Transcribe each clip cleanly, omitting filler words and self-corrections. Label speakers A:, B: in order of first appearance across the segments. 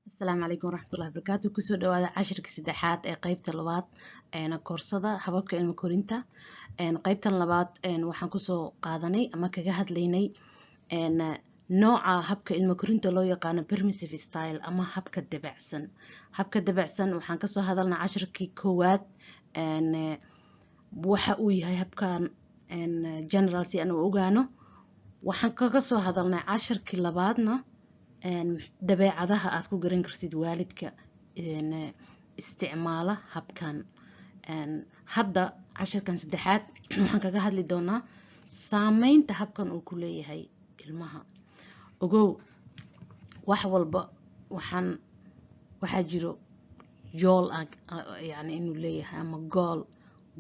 A: السلام عليكم ورحمة الله وبركاته. كسو دوادا عشرك سدحات قيبتا لباد كورسدا حبابك علم كورينتا قيبتا لباد waxaan kusoo qaadanay ama kaga hadlaynay nooca habka ilmo korinta loo yaqaano permissive style ama habka dabacsan waxaan kasoo hadalnaa casharkii koowaad waxa uu yahay habkan general si aan u ogaano waxaan kaga soo hadalnay casharkii labaadna dabeecadaha aad ku garan kartid waalidka isticmaala habkan hadda casharkan saddexaad waxaan kaga hadli doonaa saameynta habkan uu ku leeyahay ilmaha ogow wax walba waxaa jiro yool yani inuu leeyahay ama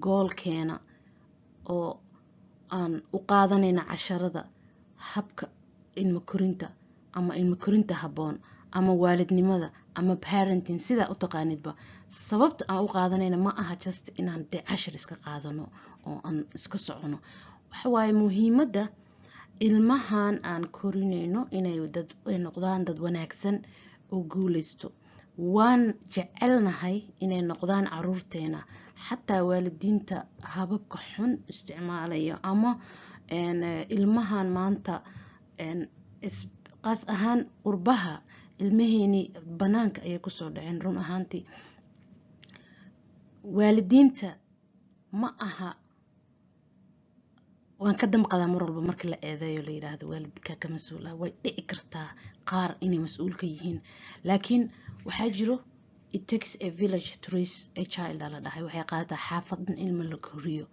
A: goolkeena oo aan u qaadanayna casharada habka ilmo korinta ama ilmo korinta habboon ama waalidnimada ama parenting sidaa u taqaanidba sababta aan u qaadanayna ma aha just inaan dee cashar iska qaadano oo aan iska socono waxa waaye muhiimadda ilmahan aan korinayno inay noqdaan dad wanaagsan oo guulaysto waan jecelnahay inay noqdaan caruurteena xataa waalidiinta hababka xun isticmaalaya ama ilmahan maanta qaas ahaan qurbaha ilmaheeni banaanka ayay kusoo dhaceen run ahaantii waalidiinta ma aha waan ka damqadaa mar walba marka la eedeeyo la yidhaahdo waalidka ka mas-uula way dhici kartaa qaar inay mas-uul ka yihiin laakiin waxaa jiro it takes a village to raise a child la dhahay waxay qaadataa xaafadan ilma la koriyo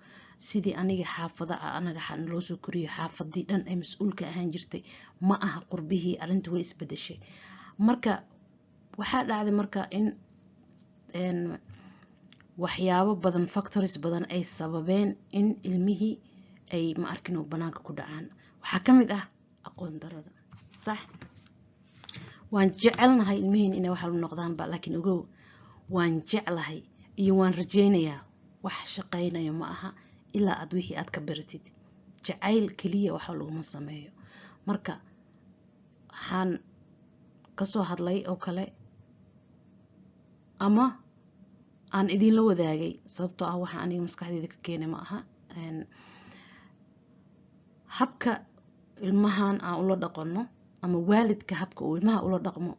A: sidii aniga xaafada anaga loo soo koriyo xaafadii dhan ay mas-uulka ahaan jirtay ma aha qurbihii arrinta way isbedeshay marka waxaa dhacday marka in waxyaabo badan factories badan ay sababeen in ilmihii ay ma arkin oo banaanka ku dhacaan waxaa ka mid ah aqoon darada sax waan jecelnahay ilmihiin inay wax lu noqdaanba laakiin ogow waan jeclahay iyo waan rajaynayaa wax shaqaynayo ma aha ilaa aad wixii aad ka baratid jacayl keliya waxa laguma sameeyo marka waxaan kasoo hadlay oo kale ama aan idinla wadaagay sababtoo ah waxa aniga maskaxdeyda ka keenay ma aha habka ilmahan aan ula dhaqano ama waalidka habka uu ilmaha ula dhaqmo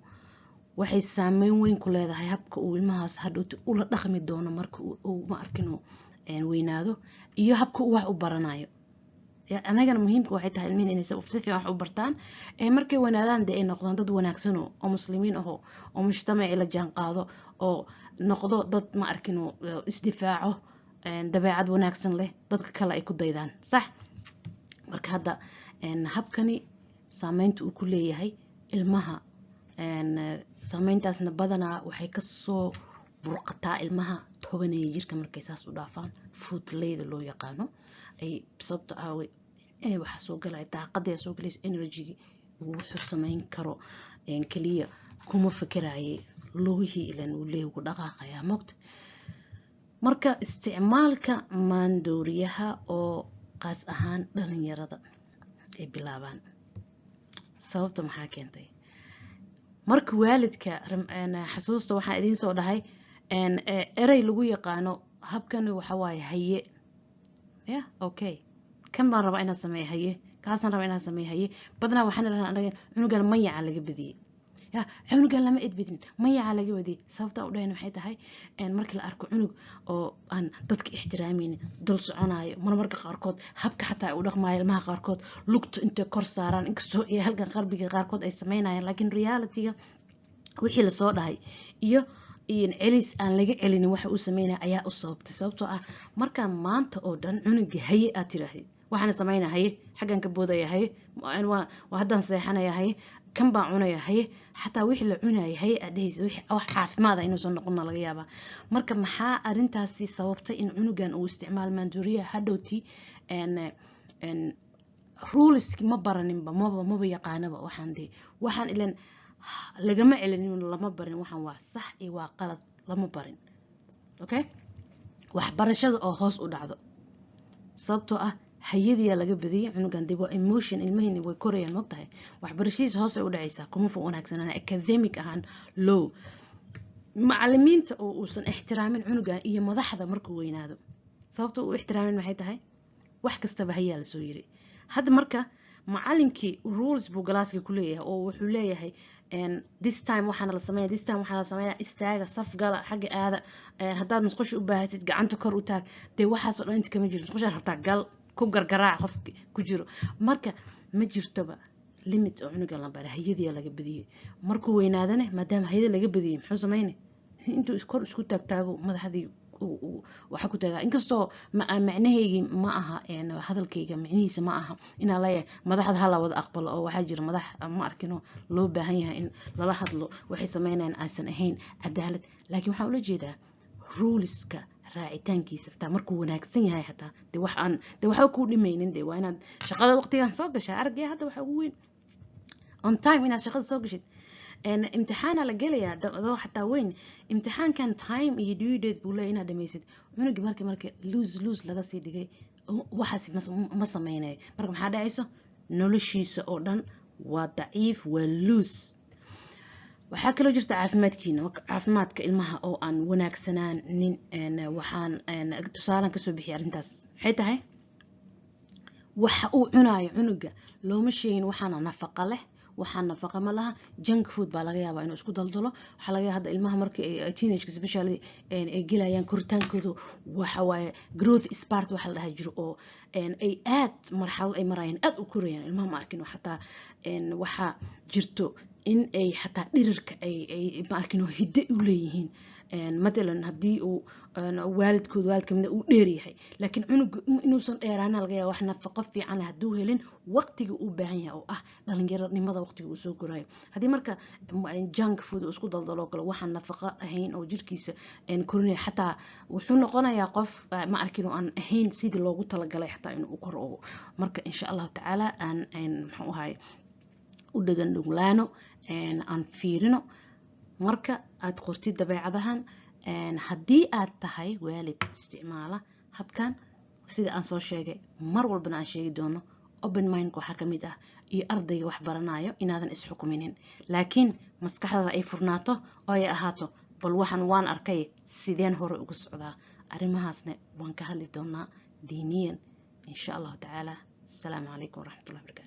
A: waxay saameyn weyn ku leedahay habka uu ilmahaas hadhowti ula dhaqmi doono marka uu ma arkino weynaado iyo habka uu wax u baranayo anagana muhiimka waxay tahay ilmihiin inay si fiican wax u bartaan markay weynaadaan dee ay noqdaan dad wanaagsan oo muslimiin ah oo mujtamaci la jaan qaado oo noqdo dad ma arkino isdifaaco dabeecad wanaagsan leh dadka kale ay ku daydaan sax marka hadda habkani saameynta uu ku leeyahay ilmaha saameyntaasna badanaa waxay kasoo burqataa ilmaha tobanaya jirka markay saas u dhaafaan fruitleyda loo yaqaano ay sababta aawe waxa soo galaya daaqadii soo galaysa energy wuxuu sameyn karo kaliya kuma fikiraaye lugihii ilan uu leeyahay ku dhaqaaqaya moogta marka isticmaalka maandooriyaha oo qaas ahaan dhalinyarada ay bilaabaan sababta maxaa keentay marka waalidka xasuusta waxaan idiin soo dhahay erey lagu yaqaano habkan waxa waaye haye okay kan baan rabaa inaan sameeyo haye kaasaan rabaa inaan sameeyo haye badanaa waxaan idhahnaa anaga cunugan mayaca laga badiyey cunugan lama edbedin mayaca laga badiyey sababta u dhahayn waxay tahay markii la arko cunug oo aan dadka ixtiraamaynin dul soconayo marmarka qaarkood habka xataa u dhaqmaayo ilmaha qaarkood lugta intay kor saaraan inkastoo iyo halkan qalbiga qaarkood ay sameynayaan laakiin realityga wixii la soo dhahay iyo celis aan laga celinin waxa uu sameynaya ayaa u sababtay sababtoo ah markaan maanta oo dhan cunuga haye aad tiraahid waxaan sameynaa haye xaggan ka boodaya haye waa haddaan seexanaya haye kan baan cunaya haye xataa wixii la cunaya haye aad dhehaysa wax caafimaad inuusan noqonna laga yaabaa marka maxaa arrintaasi sababtay in cunugan uu isticmaal maandooriyaha hadhowtii ruleski ma baraninba maba yaqaanaba waxaan ilan lagama celinin lama barin waxaan waa sax iyo waa qalad lama barin okay waxbarashada oo hoos u dhacdo sababtoo ah hay'adiya laga badiyay cunugan dib waa emotion ilmahayni way korayaan mogtahay waxbarashadiisa hoos ay u dhacaysaa kuma fa wanaagsanaan academic ahaan low macallimiinta oo uusan ixtiraamin cunugan iyo madaxda markuu weynaado sababta uu ixtiraamin maxay tahay wax kastaba hayaa la soo yiri hadda marka macallinkii rules buu galaaska ku leeyahay oo wuxuu leeyahay this time waxaana la sameeyaa this time waxaana la sameeyaa istaaga saf gala xagga aada haddaad musqusha u baahatid gacanta kor u taag dee waxaas oo dhan inta kama jiro musqusha rabtaa gal ku gargaraac qof ku jiro marka ma jirtoba limit oo cunuga la baray hay'adiya laga badiyay markuu weynaadana maadaama hay'ada laga badiyay muxuu sameeyay intuu kor isku taagtaago madaxdii waxa ku tagaa inkastoo macnaheeygi ma aha hadalkayga macnihiisa ma aha inaa leeyahay madaxda hala wada aqbalo oo waxaa jira madax ma arkino loo baahan yahay in lala hadlo waxay sameynayaan aysan ahayn cadaalad laakiin waxaan ula jeedaa ruleska raacitaankiisa xitaa markuu wanaagsan yahay xitaa dee waxa ku dhimaynin dee waa inaad shaqada waqtigan soo gashaa aragaya hadda waxa ugu weyn on time inaad shaqada soo gashid امتحان la galaya adoo xataa weyn imtixaankan time iyo due date buu leeyahay inaad dhamaysid cunuga marka lose laga sii dhigay waxaas ma sameynay marka maxaa dhacayso noloshiisa oo dhan waa daciif waa lose waxaa kaloo jirta caafimaadka ilmaha oo aan wanaagsanaanin waxaan tusaalan ka soo bixiyay arintaas maxay tahay waxa uu cunayo cunuga looma sheegin waxaana nafaqo leh waxaan nafaqa ma laha junk food baa laga yaabaa inuu isku daldalo waxa laga yaabaa hadda ilmaha markii ay teenage especially ay gelayaan koritaankooda waxa waaye growth spurt waxa la dhahay jiro oo ay aad marxalad ay marayaan aad u korayaan ilmaha ma arkin xataa waxa jirto in ay xataa dhirirka ay ma arkin hidde u leeyihiin مثلا هدي والد كمده uu dheer yahay laakiin cunug inuusan dheeraana laga yaabo wax nafaqo fiican haduu helin waqtiga uu baahan yahay oo ah dhalinyaronimada waqtiga uu soo korayo hadii marka junk food uu isku daldalo kale waxaan nafaqo ahayn oo jirkiisa korinay xataa wuxuu noqonayaa qof ma arkin oo aan ahayn sidii loogu talagalay xataa inuu koro marka insha Allah taala aan muxuu ahay u dhagan dhuglaano aan fiirino marka aad qortid dabeecadahan haddii aad tahay waalid isticmaala habkan sida aan soo sheegay mar walbana aan sheegi doono open mind waxa kamid ah iyo ardayga wax baranayo inaadan isxukuminin laakiin maskaxdaada ay furnaato oo ay ahaato bal waxaan waan arkay sideen hore ugu socdaa arimahaasna waan ka hadli doonaa diiniyan insha Allah taala assalamu alaykum wa rahmatullahi wa barakatuh